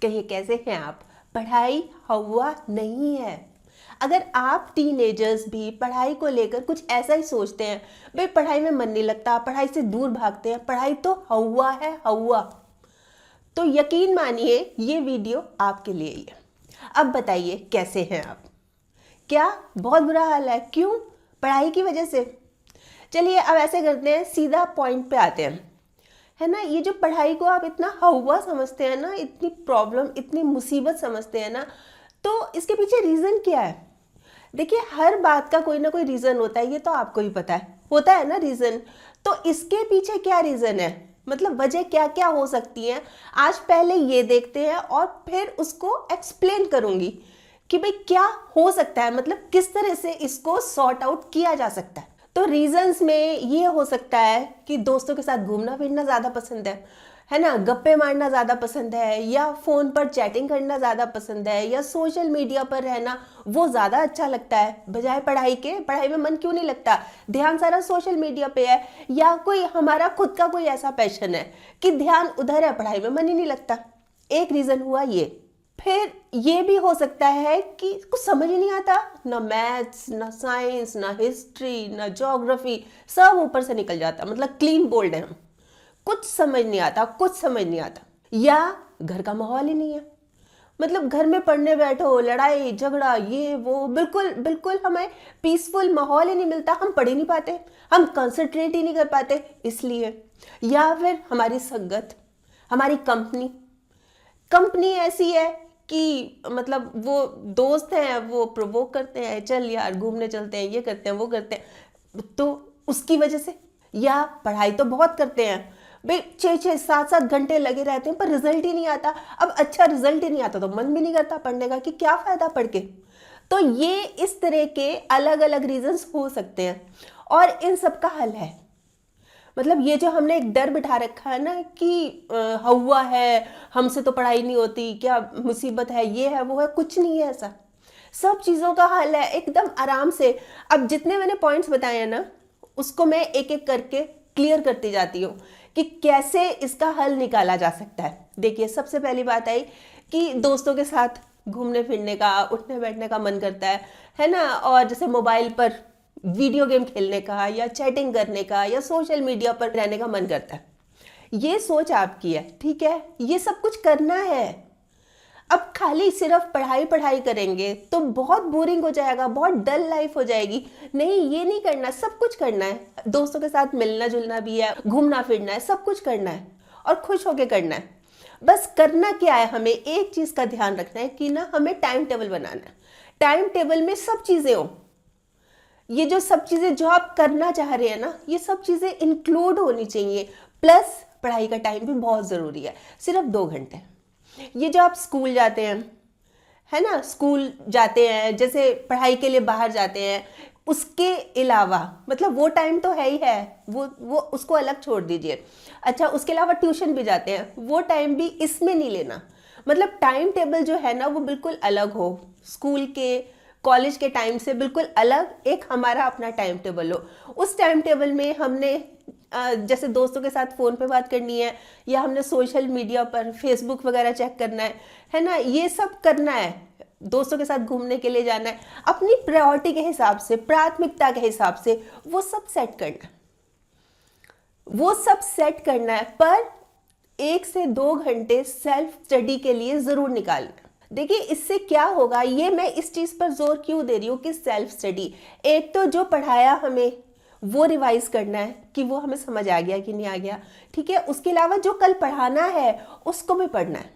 कहिए कैसे हैं आप। पढ़ाई हवा नहीं है। अगर आप टीनेजर्स भी पढ़ाई को लेकर कुछ ऐसा ही सोचते हैं, भाई पढ़ाई में मन नहीं लगता, पढ़ाई से दूर भागते हैं, पढ़ाई तो हवा है हवा, तो यकीन मानिए ये वीडियो आपके लिए ही है। अब बताइए कैसे हैं आप। क्या बहुत बुरा हाल है? क्यों? पढ़ाई की वजह से? चलिए अब ऐसे करते हैं, सीधा पॉइंट पे आते हैं, है ना। ये जो पढ़ाई को आप इतना हवा समझते हैं ना, इतनी प्रॉब्लम, इतनी मुसीबत समझते हैं ना, तो इसके पीछे रीज़न क्या है? देखिए हर बात का कोई ना कोई रीज़न होता है, ये तो आपको ही पता है, होता है ना रीज़न। तो इसके पीछे क्या रीज़न है, मतलब वजह क्या क्या हो सकती है, आज पहले ये देखते हैं और फिर उसको एक्सप्लेन करूंगी कि भाई क्या हो सकता है, मतलब किस तरह से इसको सॉर्ट आउट किया जा सकता है। तो रीजंस में ये हो सकता है कि दोस्तों के साथ घूमना फिरना ज़्यादा पसंद है ना, गप्पे मारना ज़्यादा पसंद है, या फ़ोन पर चैटिंग करना ज़्यादा पसंद है, या सोशल मीडिया पर रहना वो ज़्यादा अच्छा लगता है बजाय पढ़ाई के। पढ़ाई में मन क्यों नहीं लगता, ध्यान सारा सोशल मीडिया पे है, या कोई हमारा खुद का कोई ऐसा पैशन है कि ध्यान उधर है, पढ़ाई में मन ही नहीं लगता। एक रीज़न हुआ ये। फिर ये भी हो सकता है कि कुछ समझ ही नहीं आता, ना मैथ्स ना साइंस ना हिस्ट्री ना ज्योग्राफी, सब ऊपर से निकल जाता, मतलब क्लीन बोल्ड है हम, कुछ समझ नहीं आता, कुछ समझ नहीं आता। या घर का माहौल ही नहीं है, मतलब घर में पढ़ने बैठो लड़ाई झगड़ा ये वो, बिल्कुल बिल्कुल हमें पीसफुल माहौल ही नहीं मिलता, हम पढ़ ही नहीं पाते, हम कंसंट्रेट ही नहीं कर पाते इसलिए। या फिर हमारी संगत, हमारी कंपनी ऐसी है कि मतलब वो दोस्त हैं, वो प्रोवोक करते हैं, चल यार घूमने चलते हैं, ये करते हैं वो करते हैं, तो उसकी वजह से। या पढ़ाई तो बहुत करते हैं भाई, 6-6 7-7 घंटे लगे रहते हैं पर रिजल्ट ही नहीं आता। अब अच्छा रिजल्ट ही नहीं आता तो मन भी नहीं करता पढ़ने का, कि क्या फायदा पढ़ के। तो ये इस तरह के अलग अलग रीजंस हो सकते हैं और इन सब का हल है। मतलब ये जो हमने एक डर बिठा रखा है ना कि हवा है, हमसे तो पढ़ाई नहीं होती, क्या मुसीबत है, ये है वो है, कुछ नहीं है ऐसा। सब चीज़ों का हल है एकदम आराम से। अब जितने मैंने पॉइंट्स बताए हैं ना, उसको मैं एक एक करके क्लियर करती जाती हूँ कि कैसे इसका हल निकाला जा सकता है। देखिए सबसे पहली बात आई कि दोस्तों के साथ घूमने फिरने का, उठने बैठने का मन करता है ना, और जैसे मोबाइल पर वीडियो गेम खेलने का या चैटिंग करने का या सोशल मीडिया पर रहने का मन करता है। ये सोच आपकी है, ठीक है, ये सब कुछ करना है। अब खाली सिर्फ पढ़ाई पढ़ाई करेंगे तो बहुत बोरिंग हो जाएगा, बहुत डल लाइफ हो जाएगी। नहीं, ये नहीं करना, सब कुछ करना है, दोस्तों के साथ मिलना जुलना भी है, घूमना फिरना है, सब कुछ करना है और खुश होके करना है। बस करना क्या है, हमें एक चीज का ध्यान रखना है कि ना हमें टाइम टेबल बनाना है। टाइम टेबल में सब चीजें हो, ये जो सब चीजें जो आप करना चाह रहे हैं ना, ये सब चीजें इंक्लूड होनी चाहिए। प्लस पढ़ाई का टाइम भी बहुत जरूरी है, सिर्फ 2 घंटे। ये जो आप स्कूल जाते हैं, है ना, स्कूल जाते हैं, जैसे पढ़ाई के लिए बाहर जाते हैं, उसके अलावा मतलब वो टाइम तो है ही है, वो उसको अलग छोड़ दीजिए। अच्छा, उसके अलावा ट्यूशन भी जाते हैं, वो टाइम भी इसमें नहीं लेना। मतलब टाइम टेबल जो है ना वो बिल्कुल अलग हो, स्कूल के कॉलेज के टाइम से बिल्कुल अलग एक हमारा अपना टाइम टेबल हो। उस टाइम टेबल में हमने जैसे दोस्तों के साथ फ़ोन पे बात करनी है, या हमने सोशल मीडिया पर फेसबुक वगैरह चेक करना है ना, ये सब करना है, दोस्तों के साथ घूमने के लिए जाना है, अपनी प्रायोरिटी के हिसाब से, प्राथमिकता के हिसाब से वो सब सेट करना है, वो सब सेट करना है। पर 1 से 2 घंटे सेल्फ स्टडी के लिए ज़रूर निकालना है। देखिए इससे क्या होगा, ये मैं इस चीज़ पर जोर क्यों दे रही हूँ कि सेल्फ स्टडी, एक तो जो पढ़ाया हमें वो रिवाइज करना है कि वो हमें समझ आ गया कि नहीं आ गया, ठीक है। उसके अलावा जो कल पढ़ाना है उसको भी पढ़ना है।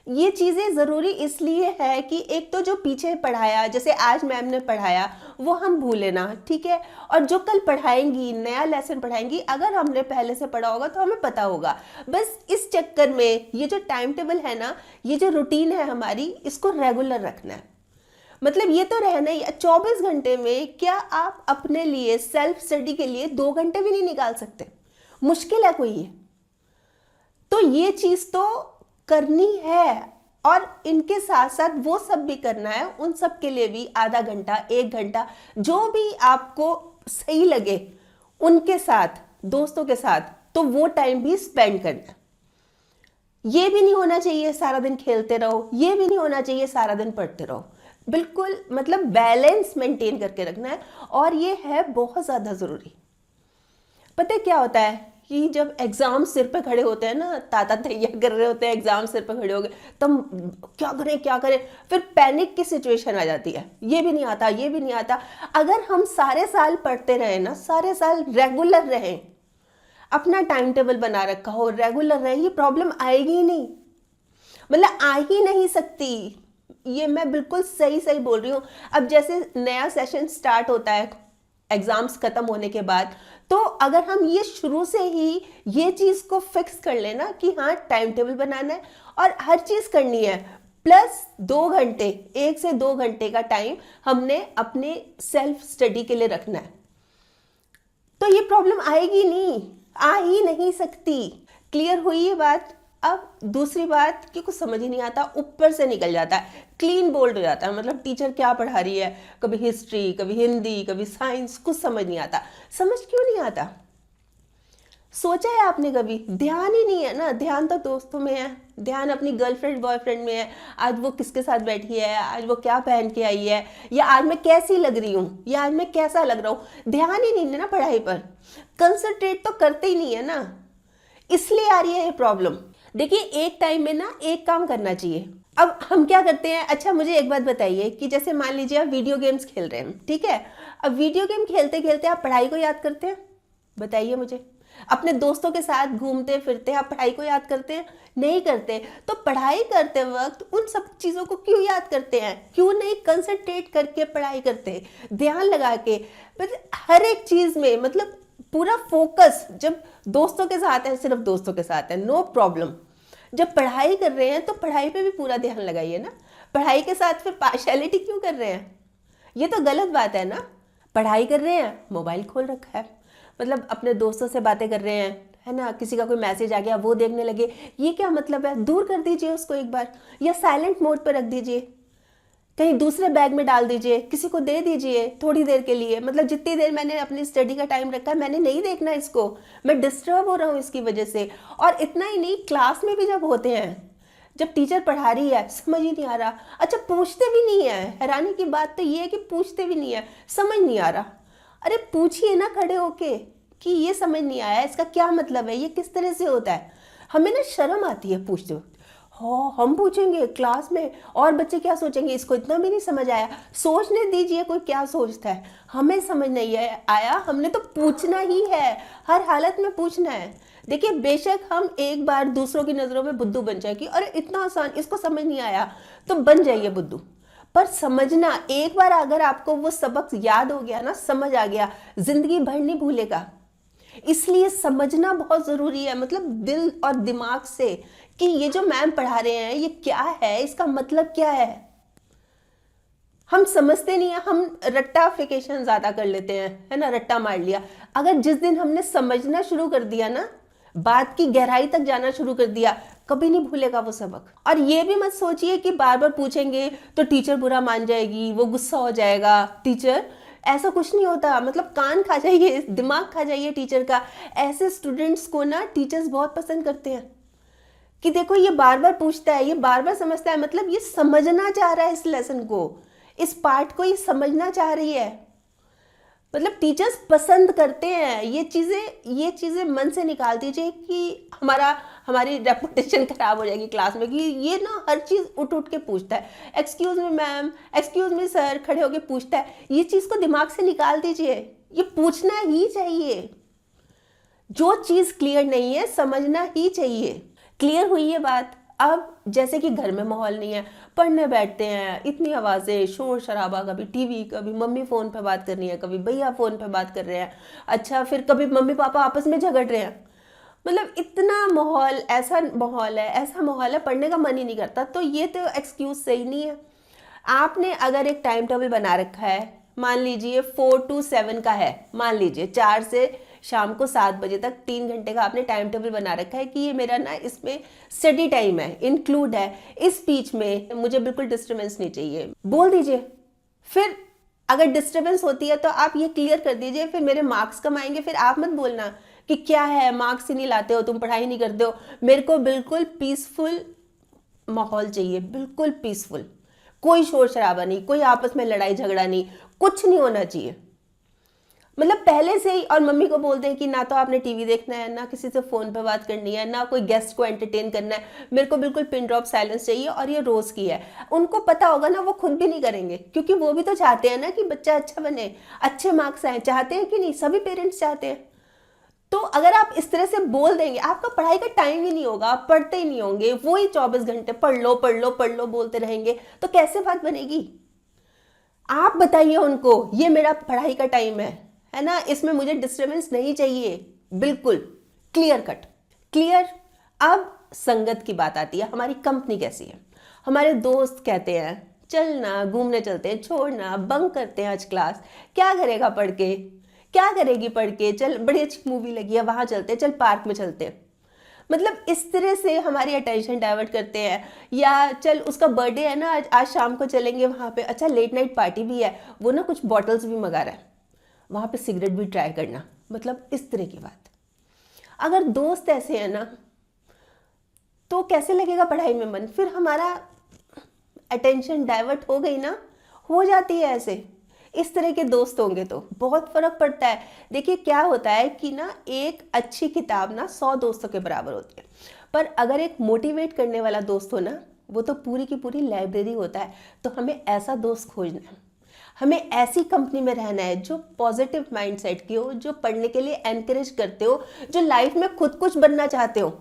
ये चीज़ें ज़रूरी इसलिए है कि एक तो जो पीछे पढ़ाया, जैसे आज मैम ने पढ़ाया वो हम भूले ना, ठीक है, और जो कल पढ़ाएंगी, नया लेसन पढ़ाएंगी, अगर हमने पहले से पढ़ा होगा तो हमें पता होगा। बस इस चक्कर में ये जो टाइम टेबल है ना, ये जो रूटीन है हमारी, इसको रेगुलर रखना है। मतलब ये तो रहना ही, 24 घंटे में क्या आप अपने लिए सेल्फ स्टडी के लिए 2 घंटे भी नहीं निकाल सकते? मुश्किल है कोई ये? तो ये चीज़ तो करनी है, और इनके साथ साथ वो सब भी करना है, उन सब के लिए भी आधा घंटा 1 घंटा जो भी आपको सही लगे उनके साथ, दोस्तों के साथ, तो वो टाइम भी स्पेंड करना है। ये भी नहीं होना चाहिए सारा दिन खेलते रहो, ये भी नहीं होना चाहिए सारा दिन पढ़ते रहो। बिल्कुल मतलब बैलेंस मेंटेन करके रखना है, और ये है बहुत ज़्यादा ज़रूरी। पता है क्या होता है कि जब एग्ज़ाम सिर पे खड़े होते हैं ना, ताता तैयार कर रहे होते हैं, एग्ज़ाम सिर पे खड़े हो गए, तब क्या करें क्या करें, फिर पैनिक की सिचुएशन आ जाती है, ये भी नहीं आता ये भी नहीं आता। अगर हम सारे साल पढ़ते रहें ना, सारे साल रेगुलर रहें, अपना टाइम टेबल बना रखा हो, रेगुलर रहे, ये प्रॉब्लम आएगी ही नहीं, मतलब आ ही नहीं सकती। ये मैं बिल्कुल सही सही बोल रही हूँ। अब जैसे नया सेशन स्टार्ट होता है एग्जाम्स खत्म होने के बाद, तो अगर हम ये शुरू से ही ये चीज़ को फिक्स कर लेना कि हाँ टाइम टेबल बनाना है और हर चीज़ करनी है, प्लस 2 घंटे, 1 से 2 घंटे का टाइम हमने अपने सेल्फ स्टडी के लिए रखना है, तो ये प्रॉब्लम आएगी नहीं, आ ही नहीं सकती। क्लियर हुई ये बात? अब दूसरी बात कि कुछ समझ ही नहीं आता, ऊपर से निकल जाता है, क्लीन बोल्ड हो जाता है, मतलब टीचर क्या पढ़ा रही है, कभी हिस्ट्री, कभी हिंदी, कभी साइंस, कुछ समझ नहीं आता। समझ क्यों नहीं आता? सोचा है आपने कभी? ध्यान ही नहीं है ना, ध्यान तो दोस्तों में है, ध्यान अपनी गर्लफ्रेंड बॉयफ्रेंड में है, आज वो किसके साथ बैठी है, आज वो क्या पहन के आई है, या आज मैं कैसी लग रही हूँ, या आज मैं कैसा लग रहा हूँ। ध्यान ही नहीं है ना पढ़ाई पर, कंसंट्रेट तो करते ही नहीं है ना, इसलिए आ रही है ये प्रॉब्लम। देखिए एक टाइम में ना एक काम करना चाहिए। अब हम क्या करते हैं, अच्छा मुझे एक बात बताइए कि जैसे मान लीजिए आप वीडियो गेम्स खेल रहे हैं, ठीक है, अब वीडियो गेम खेलते खेलते आप पढ़ाई को याद करते हैं? बताइए मुझे। अपने दोस्तों के साथ घूमते फिरते आप पढ़ाई को याद करते हैं? नहीं करते। तो पढ़ाई करते वक्त उन सब चीज़ों को क्यों याद करते हैं? क्यों नहीं कंसंट्रेट करके पढ़ाई करते हैं, ध्यान लगा के, मतलब हर एक चीज़ में, मतलब पूरा फोकस। जब दोस्तों के साथ है, सिर्फ दोस्तों के साथ है, नो प्रॉब्लम। जब पढ़ाई कर रहे हैं तो पढ़ाई पे भी पूरा ध्यान लगाइए ना, पढ़ाई के साथ फिर पार्शियलिटी क्यों कर रहे हैं? ये तो गलत बात है ना। पढ़ाई कर रहे हैं, मोबाइल खोल रखा है, मतलब अपने दोस्तों से बातें कर रहे हैं, है ना, किसी का कोई मैसेज आ गया वो देखने लगे, ये क्या मतलब है? दूर कर दीजिए उसको एक बार, या साइलेंट मोड पर रख दीजिए, कहीं दूसरे बैग में डाल दीजिए, किसी को दे दीजिए थोड़ी देर के लिए, मतलब जितनी देर मैंने अपनी स्टडी का टाइम रखा है मैंने नहीं देखना इसको, मैं डिस्टर्ब हो रहा हूँ इसकी वजह से। और इतना ही नहीं, क्लास में भी जब होते हैं, जब टीचर पढ़ा रही है समझ ही नहीं आ रहा, अच्छा पूछते भी नहीं है, हैरानी की बात तो ये है कि पूछते भी नहीं है, समझ नहीं आ रहा। अरे पूछिए ना खड़े होके कि ये समझ नहीं आया, इसका क्या मतलब है, ये किस तरह से होता है। हमें ना शर्म आती है पूछते वक्त, हाँ हम पूछेंगे क्लास में और बच्चे क्या सोचेंगे, इसको इतना भी नहीं समझ आया। सोचने दीजिए कोई क्या सोचता है, हमें समझ नहीं आया, हमने तो पूछना ही है, हर हालत में पूछना है। देखिए बेशक हम एक बार दूसरों की नज़रों में बुद्धू बन जाए कि अरे इतना आसान, इसको समझ नहीं आया, तो बन जाइए बुद्धू, पर समझना, एक बार अगर आपको वो सबक याद हो गया ना, समझ आ गया, जिंदगी भर नहीं भूलेगा। इसलिए समझना बहुत ज़रूरी है, मतलब दिल और दिमाग से, कि ये जो मैम पढ़ा रहे हैं ये क्या है, इसका मतलब क्या है। हम समझते नहीं है, हम रट्टाफिकेशन ज़्यादा कर लेते हैं, है ना, रट्टा मार लिया। अगर जिस दिन हमने समझना शुरू कर दिया ना, बात की गहराई तक जाना शुरू कर दिया, कभी नहीं भूलेगा वो सबक। और ये भी मत सोचिए कि बार बार पूछेंगे तो टीचर बुरा मान जाएगी, वो गुस्सा हो जाएगा टीचर, ऐसा कुछ नहीं होता। मतलब कान खा जाइए, दिमाग खा जाइए टीचर का। ऐसे स्टूडेंट्स को ना टीचर्स बहुत पसंद करते हैं कि देखो ये बार बार पूछता है, ये बार बार समझता है, मतलब ये समझना चाह रहा है इस लेसन को, इस पार्ट को ये समझना चाह रही है। मतलब टीचर्स पसंद करते हैं ये चीज़ें मन से निकाल दीजिए कि हमारी रेपुटेशन खराब हो जाएगी क्लास में, कि ये ना हर चीज़ उठ उठ के पूछता है, excuse me ma'am, excuse me sir, खड़े होके पूछता है। ये चीज़ को दिमाग से निकाल दीजिए, ये पूछना ही चाहिए। जो चीज़ क्लियर नहीं है समझना ही चाहिए। क्लियर हुई ये बात? अब जैसे कि घर में माहौल नहीं है, पढ़ने बैठते हैं, इतनी आवाज़ें, शोर शराबा, कभी टीवी, कभी मम्मी फ़ोन पे बात कर रही है, कभी भैया फ़ोन पे बात कर रहे हैं, अच्छा फिर कभी मम्मी पापा आपस में झगड़ रहे हैं, मतलब इतना माहौल, ऐसा माहौल है पढ़ने का मन ही नहीं करता। तो ये तो एक्सक्यूज़ सही नहीं है। आपने अगर एक टाइम टेबल बना रखा है, मान लीजिए 4 to 7 का है, मान लीजिए 4 से शाम को 7 बजे तक 3 घंटे का आपने टाइम टेबल बना रखा है कि ये मेरा ना इसमें स्टडी टाइम है, इंक्लूड है, इस बीच में मुझे बिल्कुल डिस्टर्बेंस नहीं चाहिए, बोल दीजिए। फिर अगर डिस्टर्बेंस होती है तो आप ये क्लियर कर दीजिए, फिर मेरे मार्क्स कम आएंगे, फिर आप मत बोलना कि क्या है, मार्क्स ही नहीं लाते हो तुम, पढ़ाई नहीं करते हो। मेरे को बिल्कुल पीसफुल माहौल चाहिए, बिल्कुल पीसफुल, कोई शोर शराबा नहीं, कोई आपस में लड़ाई झगड़ा नहीं, कुछ नहीं होना चाहिए। मतलब पहले से ही। और मम्मी को बोलते हैं कि ना तो आपने टीवी देखना है, ना किसी से फोन पे बात करनी है, ना कोई गेस्ट को एंटरटेन करना है, मेरे को बिल्कुल पिन ड्रॉप साइलेंस चाहिए। और ये रोज की है। उनको पता होगा ना, वो खुद भी नहीं करेंगे, क्योंकि वो भी तो चाहते हैं ना कि बच्चा अच्छा बने, अच्छे मार्क्स आए। चाहते हैं कि नहीं? सभी पेरेंट्स चाहते हैं। तो अगर आप इस तरह से बोल देंगे, आपका पढ़ाई का टाइम ही नहीं होगा, आप पढ़ते ही नहीं होंगे, वही 24 घंटे पढ़ लो पढ़ लो पढ़ लो बोलते रहेंगे, तो कैसे बात बनेगी? आप बताइए उनको, ये मेरा पढ़ाई का टाइम है ना, इसमें मुझे डिस्टर्बेंस नहीं चाहिए, बिल्कुल क्लियर कट, क्लियर। अब संगत की बात आती है, हमारी कंपनी कैसी है। हमारे दोस्त कहते हैं चलना घूमने चलते हैं, छोड़ना बंक करते हैं आज क्लास, क्या करेगा पढ़ के, क्या करेगी पढ़ के, चल बड़ी अच्छी मूवी लगी है वहां चलते हैं, चल पार्क में चलते हैं। मतलब इस तरह से हमारी अटेंशन डाइवर्ट करते हैं। या चल उसका बर्थडे है ना, आज शाम को चलेंगे वहाँ पे, अच्छा लेट नाइट पार्टी भी है, वो ना कुछ बॉटल्स भी मंगा रहा है, वहाँ पे सिगरेट भी ट्राई करना। मतलब इस तरह की बात। अगर दोस्त ऐसे हैं ना, तो कैसे लगेगा पढ़ाई में मन? फिर हमारा अटेंशन डाइवर्ट हो गई ना, हो जाती है ऐसे। इस तरह के दोस्त होंगे तो बहुत फर्क पड़ता है। देखिए क्या होता है कि ना, एक अच्छी किताब ना 100 दोस्तों के बराबर होती है, पर अगर एक मोटिवेट करने वाला दोस्त हो ना, वो तो पूरी की पूरी लाइब्रेरी होता है। तो हमें ऐसा दोस्त खोजना है, हमें ऐसी कंपनी में रहना है जो पॉजिटिव माइंडसेट की हो, जो पढ़ने के लिए एनकरेज करते हो, जो लाइफ में खुद कुछ बनना चाहते हो।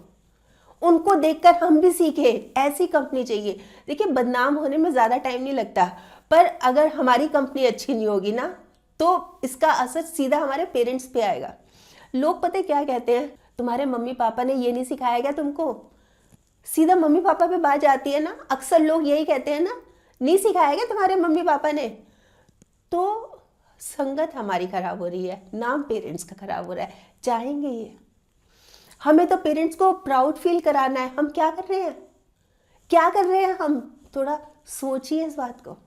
उनको देखकर हम भी सीखे, ऐसी कंपनी चाहिए। देखिए बदनाम होने में ज़्यादा टाइम नहीं लगता, पर अगर हमारी कंपनी अच्छी नहीं होगी ना, तो इसका असर सीधा हमारे पेरेंट्स पे आएगा। लोग पता है क्या कहते हैं, तुम्हारे मम्मी पापा ने ये नहीं सिखाया क्या तुमको? सीधा मम्मी पापा पे बात जाती है ना, अक्सर लोग यही कहते हैं ना, नहीं सिखाया क्या तुम्हारे मम्मी पापा ने? तो संगत हमारी खराब हो रही है, नाम पेरेंट्स का खराब हो रहा है। चाहेंगे ये? हमें तो पेरेंट्स को प्राउड फील कराना है। हम क्या कर रहे हैं, क्या कर रहे हैं हम? थोड़ा सोचिए इस बात को।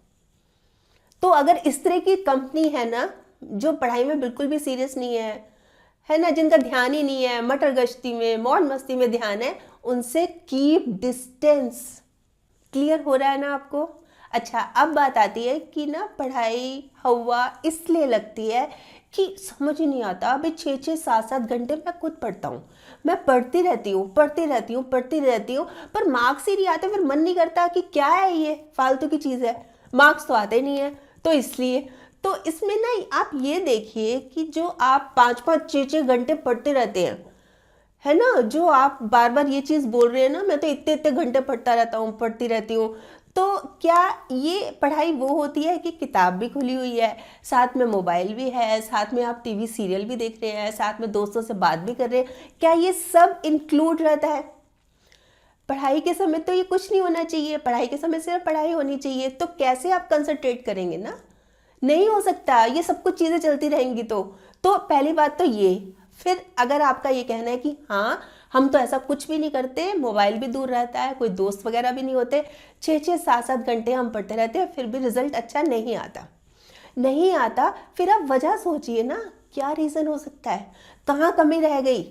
तो अगर इस तरह की कंपनी है ना, जो पढ़ाई में बिल्कुल भी सीरियस नहीं है ना, जिनका ध्यान ही नहीं है, मटर गश्ती में मौज मस्ती में ध्यान है, उनसे कीप डिस्टेंस। क्लियर हो रहा है ना आपको? अच्छा, अब बात आती है कि ना पढ़ाई हवा इसलिए लगती है कि समझ ही नहीं आता। अभी 6-6 7-7 घंटे मैं खुद पढ़ता हूँ, मैं पढ़ती रहती हूँ पढ़ती रहती हूँ पढ़ती रहती हूँ, पर मार्क्स ही नहीं आते। फिर मन नहीं करता कि क्या है ये फालतू की चीज़ है, मार्क्स तो आते नहीं है, तो इसलिए। तो इसमें ना आप ये देखिए कि जो आप 5-5 6-6 घंटे पढ़ते रहते हैं, है ना, जो आप बार बार ये चीज़ बोल रहे हैं ना, मैं तो इतने इतने घंटे पढ़ता रहता हूँ, पढ़ती रहती हूँ, तो क्या ये पढ़ाई वो होती है कि किताब भी खुली हुई है, साथ में मोबाइल भी है, साथ में आप टीवी सीरियल भी देख रहे हैं, साथ में दोस्तों से बात भी कर रहे हैं? क्या ये सब इंक्लूड रहता है? पढ़ाई के समय तो ये कुछ नहीं होना चाहिए, पढ़ाई के समय सिर्फ पढ़ाई होनी चाहिए। तो कैसे आप कंसंट्रेट करेंगे ना? नहीं हो सकता, ये सब कुछ चीज़ें चलती रहेंगी। तो पहली बात तो ये। फिर अगर आपका ये कहना है कि हाँ हम तो ऐसा कुछ भी नहीं करते, मोबाइल भी दूर रहता है, कोई दोस्त वगैरह भी नहीं होते, 6-6 7-7 घंटे हम पढ़ते रहते हैं, फिर भी रिजल्ट अच्छा नहीं आता, नहीं आता, फिर आप वजह सोचिए ना, क्या रीज़न हो सकता है, कहाँ कमी रह गई?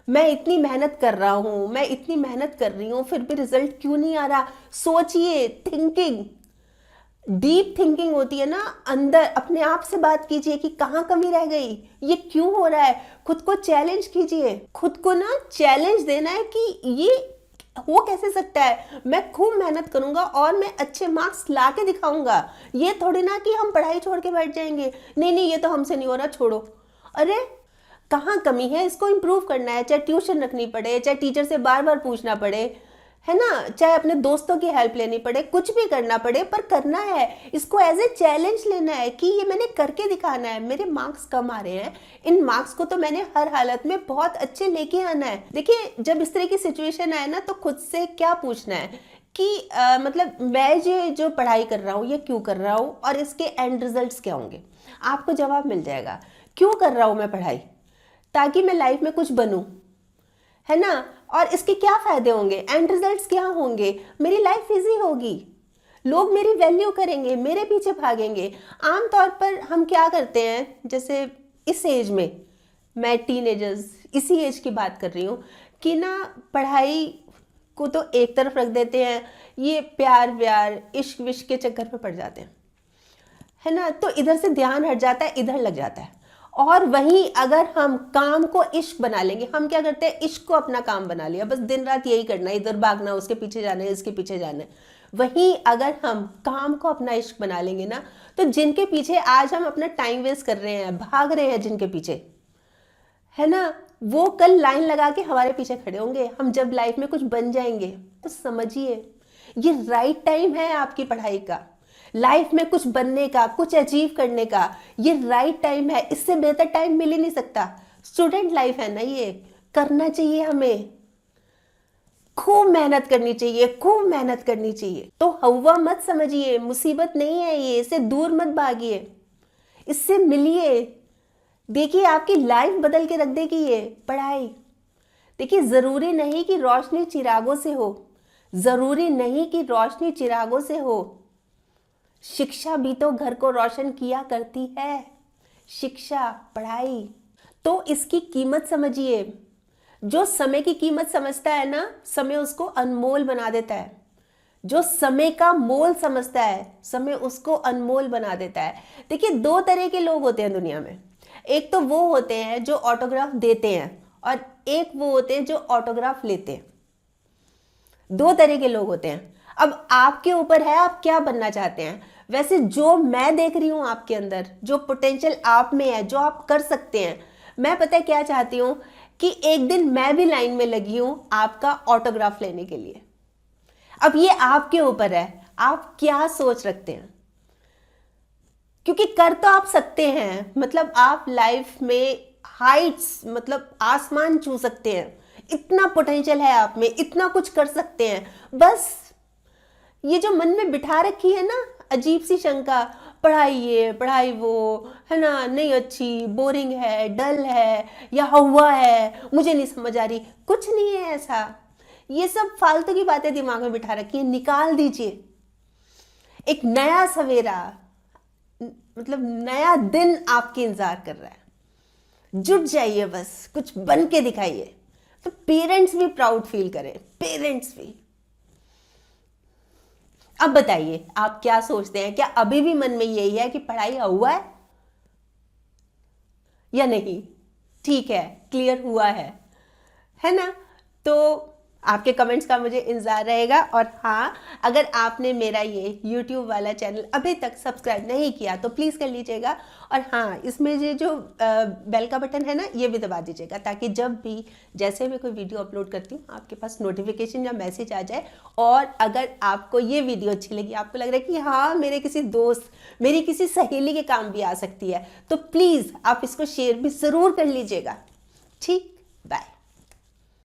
मैं इतनी मेहनत कर रहा हूँ, मैं इतनी मेहनत कर रही हूँ, फिर भी रिजल्ट क्यों नहीं आ रहा? सोचिए, थिंकिंग, डीप थिंकिंग होती है ना, अंदर अपने आप से बात कीजिए कि कहाँ कमी रह गई, ये क्यों हो रहा है। खुद को चैलेंज कीजिए, खुद को ना चैलेंज देना है कि ये हो कैसे सकता है, मैं खूब मेहनत करूंगा और मैं अच्छे मार्क्स ला के दिखाऊंगा। ये थोड़ी ना कि हम पढ़ाई छोड़ के बैठ जाएंगे, नहीं नहीं ये तो हमसे नहीं हो रहा, छोड़ो। अरे कहाँ कमी है, इसको इम्प्रूव करना है, चाहे ट्यूशन रखनी पड़े, चाहे टीचर से बार बार पूछना पड़े, है ना, चाहे अपने दोस्तों की हेल्प लेनी पड़े, कुछ भी करना पड़े, पर करना है। इसको एज ए चैलेंज लेना है कि ये मैंने करके दिखाना है। मेरे मार्क्स कम आ रहे हैं, इन मार्क्स को तो मैंने हर हालत में बहुत अच्छे लेके आना है। देखिए जब इस तरह की सिचुएशन आए ना, तो खुद से क्या पूछना है कि मतलब मैं जो पढ़ाई कर रहा हूँ ये क्यों कर रहा हूँ, और इसके एंड रिजल्ट्स क्या होंगे। आपको जवाब मिल जाएगा, क्यों कर रहा हूँ मैं पढ़ाई, ताकि मैं लाइफ में कुछ बनूं, है ना, और इसके क्या फायदे होंगे, एंड रिजल्ट्स क्या होंगे, मेरी लाइफ इजी होगी, लोग मेरी वैल्यू करेंगे, मेरे पीछे भागेंगे। आमतौर पर हम क्या करते हैं, जैसे इस एज में मैं टीनेजर्स इसी एज की बात कर रही हूँ कि ना पढ़ाई को तो एक तरफ रख देते हैं, ये प्यार व्यार इश्क विश्क के चक्कर में पड़ जाते हैं, है ना। तो इधर से ध्यान हट जाता है, इधर लग जाता है। और वहीं अगर हम काम को इश्क बना लेंगे, हम क्या करते हैं, इश्क को अपना काम बना लिया, बस दिन रात यही करना है, इधर भागना, उसके पीछे जाना है, इसके पीछे जाना है। वहीं अगर हम काम को अपना इश्क बना लेंगे ना, तो जिनके पीछे आज हम अपना टाइम वेस्ट कर रहे हैं, भाग रहे हैं जिनके पीछे, है ना, वो कल लाइन लगा के हमारे पीछे खड़े होंगे। हम जब लाइफ में कुछ बन जाएंगे तो समझिए ये राइट टाइम है आपकी पढ़ाई का, लाइफ में कुछ बनने का, कुछ अचीव करने का, ये राइट टाइम है। इससे बेहतर टाइम मिल ही नहीं सकता। स्टूडेंट लाइफ है ना, ये करना चाहिए, हमें खूब मेहनत करनी चाहिए, खूब मेहनत करनी चाहिए। तो हवा मत समझिए, मुसीबत नहीं है ये, इससे दूर मत भागिए, इससे मिलिए। देखिए आपकी लाइफ बदल के रख देगी ये पढ़ाई। देखिए जरूरी नहीं कि रोशनी चिरागों से हो, जरूरी नहीं कि रोशनी चिरागों से हो, शिक्षा भी तो घर को रोशन किया करती है। शिक्षा, पढ़ाई। तो इसकी कीमत समझिए। जो समय की कीमत समझता है ना, समय उसको अनमोल बना देता है। जो समय का मोल समझता है, समय उसको अनमोल बना देता है। देखिए दो तरह के लोग होते हैं दुनिया में। एक तो वो होते हैं जो ऑटोग्राफ देते हैं, और एक वो होते हैं जो ऑटोग्राफ लेते हैं। दो तरह के लोग होते हैं। अब आपके ऊपर है आप क्या बनना चाहते हैं। वैसे जो मैं देख रही हूं आपके अंदर, जो पोटेंशियल आप में है, जो आप कर सकते हैं, मैं पता है क्या चाहती हूं कि एक दिन मैं भी लाइन में लगी हूं आपका ऑटोग्राफ लेने के लिए। अब ये आपके ऊपर है, आप क्या सोच रखते हैं, क्योंकि कर तो आप सकते हैं। मतलब आप लाइफ में हाइट्स, मतलब आसमान छू सकते हैं, इतना पोटेंशियल है आप में, इतना कुछ कर सकते हैं। बस ये जो मन में बिठा रखी है ना अजीब सी शंका, पढ़ाई ये पढ़ाई वो, है ना, नहीं अच्छी, बोरिंग है, डल है, या हुआ है, मुझे नहीं समझ आ रही, कुछ नहीं है ऐसा। ये सब फालतू की बातें दिमाग में बिठा रखी है, निकाल दीजिए। एक नया सवेरा, मतलब नया दिन आपके इंतजार कर रहा है। जुट जाइए, बस कुछ बन के दिखाइए, तो पेरेंट्स भी प्राउड फील करें, पेरेंट्स भी। अब बताइए आप क्या सोचते हैं, क्या अभी भी मन में यही है कि पढ़ाई हुआ है या नहीं? ठीक है, क्लियर हुआ है ना। तो आपके कमेंट्स का मुझे इंतजार रहेगा। और हाँ, अगर आपने मेरा ये YouTube वाला चैनल अभी तक सब्सक्राइब नहीं किया तो प्लीज़ कर लीजिएगा। और हाँ, इसमें ये जो बेल का बटन है ना, ये भी दबा दीजिएगा, ताकि जब भी जैसे मैं कोई वीडियो अपलोड करती हूँ आपके पास नोटिफिकेशन या मैसेज आ जाए। और अगर आपको ये वीडियो अच्छी लगी, आपको लग रहा है कि हाँ मेरे किसी दोस्त, मेरी किसी सहेली के काम भी आ सकती है, तो प्लीज़ आप इसको शेयर भी ज़रूर कर लीजिएगा। ठीक, बाय।